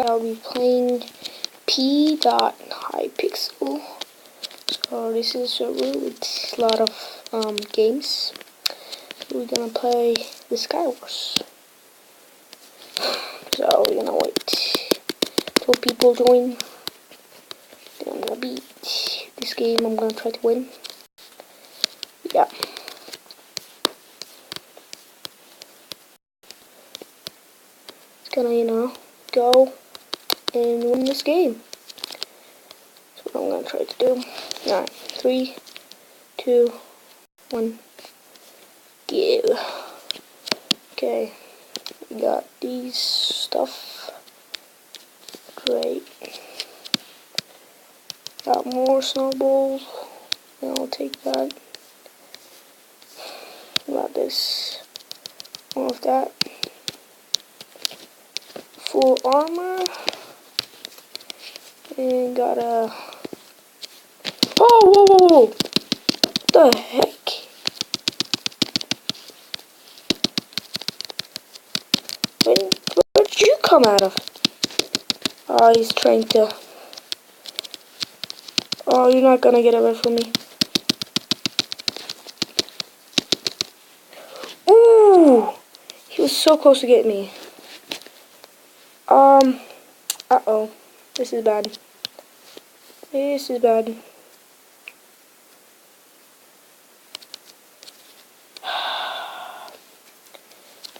I'll be playing P.Hypixel. So this is a server with a lot of games. We're gonna play the Skywars. So we're gonna wait till people join. Then I'm gonna beat this game. I'm gonna try to win. Yeah. It's gonna, go and win this game. That's what I'm gonna try to do. Alright, 3, 2, 1, give. Okay, we got these stuff. Great. Got more snowballs. And I'll take that. Got this. More of that. Full armor. And got a. Oh, whoa, whoa, whoa! What the heck? Where'd you come out of? Oh, he's trying to. Oh, you're not gonna get away from me. Ooh! He was so close to get me. Uh-oh. This is bad. This is bad.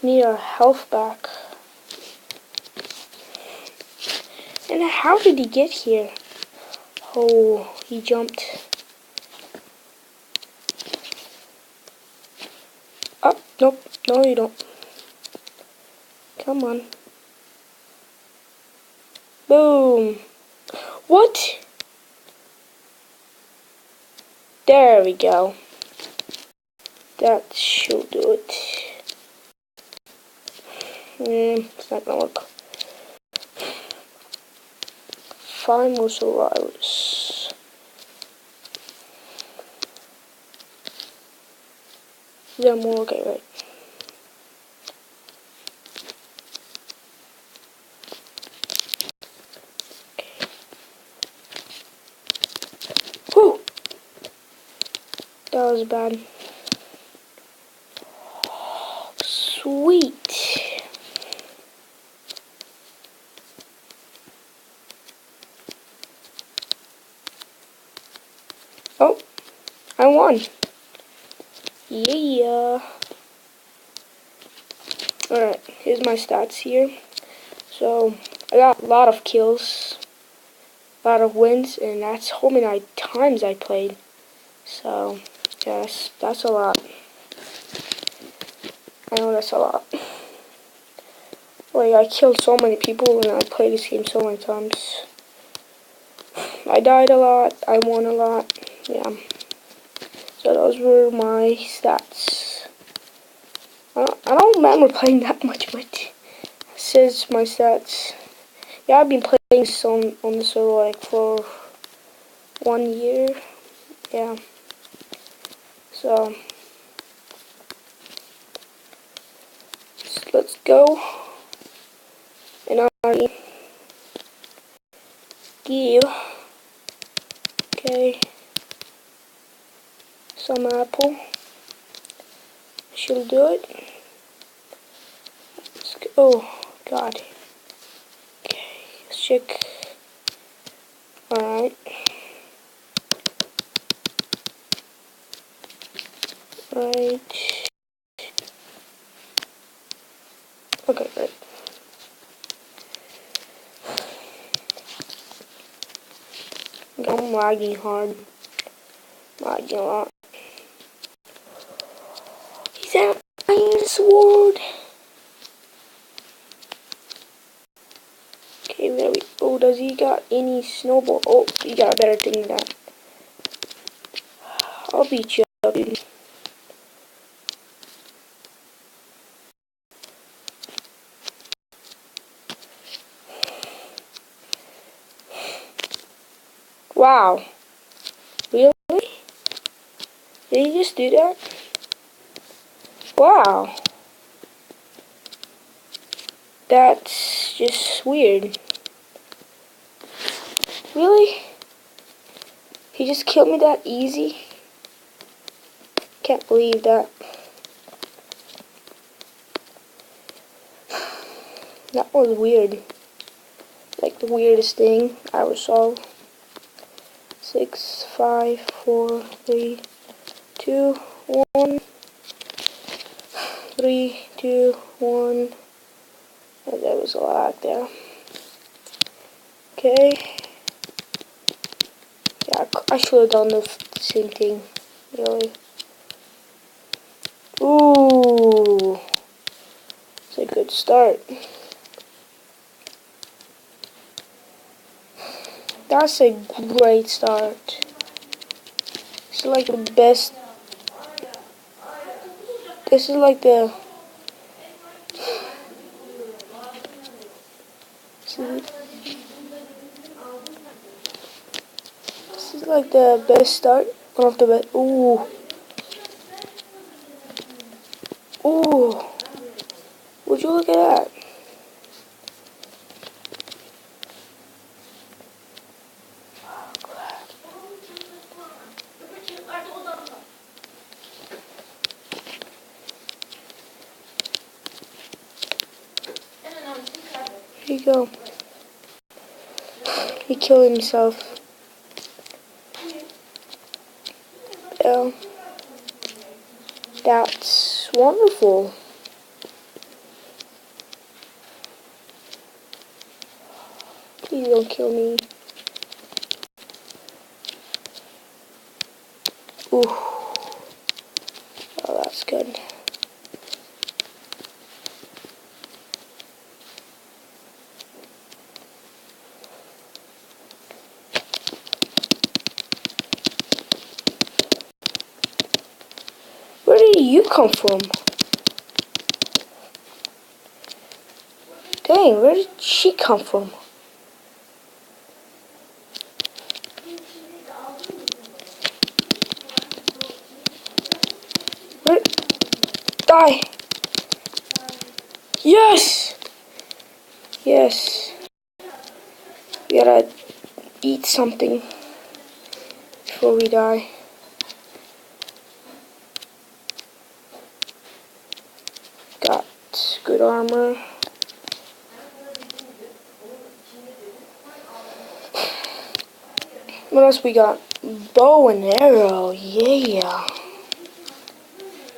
Need our health back. And how did he get here? Oh, he jumped. Oh, nope. No, you don't. Come on. Boom. What? There we go. That should do it. It's not gonna work. 5 more survivors. Yeah, more. Okay, right. Okay. Whew! That was bad. Sweet. Oh, I won. Yeah. Alright, here's my stats here. So, I got a lot of kills, a lot of wins, and that's how many times I played. So, yes, that's a lot. I know that's a lot. Like, I killed so many people and I played this game so many times. I died a lot, I won a lot, yeah. So those were my stats. I don't remember playing that much, but it says my stats. Yeah, I've been playing this on the server like for 1 year, yeah. So, let's go. And I already give. Okay. Some apple. She'll do it. Let's go. Oh, God. Okay, let's check. Alright. Right. Okay, right. I'm lagging hard. Lagging a lot. He's at my sword. Okay, there we go. Does he got any snowball? Oh, he got a better thing than that. I'll beat you up, dude. Wow. Really? Did he just do that? Wow. That's just weird. Really? He just killed me that easy? Can't believe that. That was weird. Like the weirdest thing I ever saw. 6, 5, 4, 3, 2, 1. 3, 2, 1. Oh, there was a lag there. Okay. Yeah, I should have done the same thing. Really. Ooh. It's a good start. That's a great start. It's like the best. This is like the. This is like the best start. One of the best. Ooh. Ooh. Would you look at that? Here you go. He killed himself. Yeah. That's wonderful. Please don't kill me. Ooh. Oh, that's good. Where did you come from? Dang, where did she come from? Where? Die! Yes! Yes. We gotta eat something before we die. Got good armor. What else we got? Bow and arrow, yeah.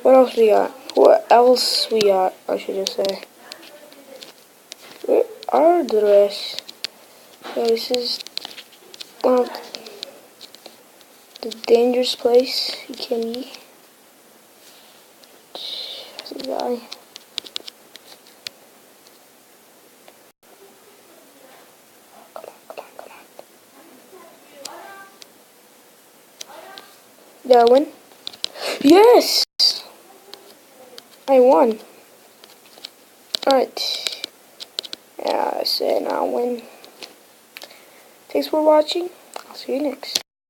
What else we got? What else we got, I should just say. Where are the rest? Yeah, this is one of the dangerous place you can be. There's a guy. Come on. Did I win? Yes! I won. Alright. Yeah, I said I win. Thanks for watching. I'll see you next.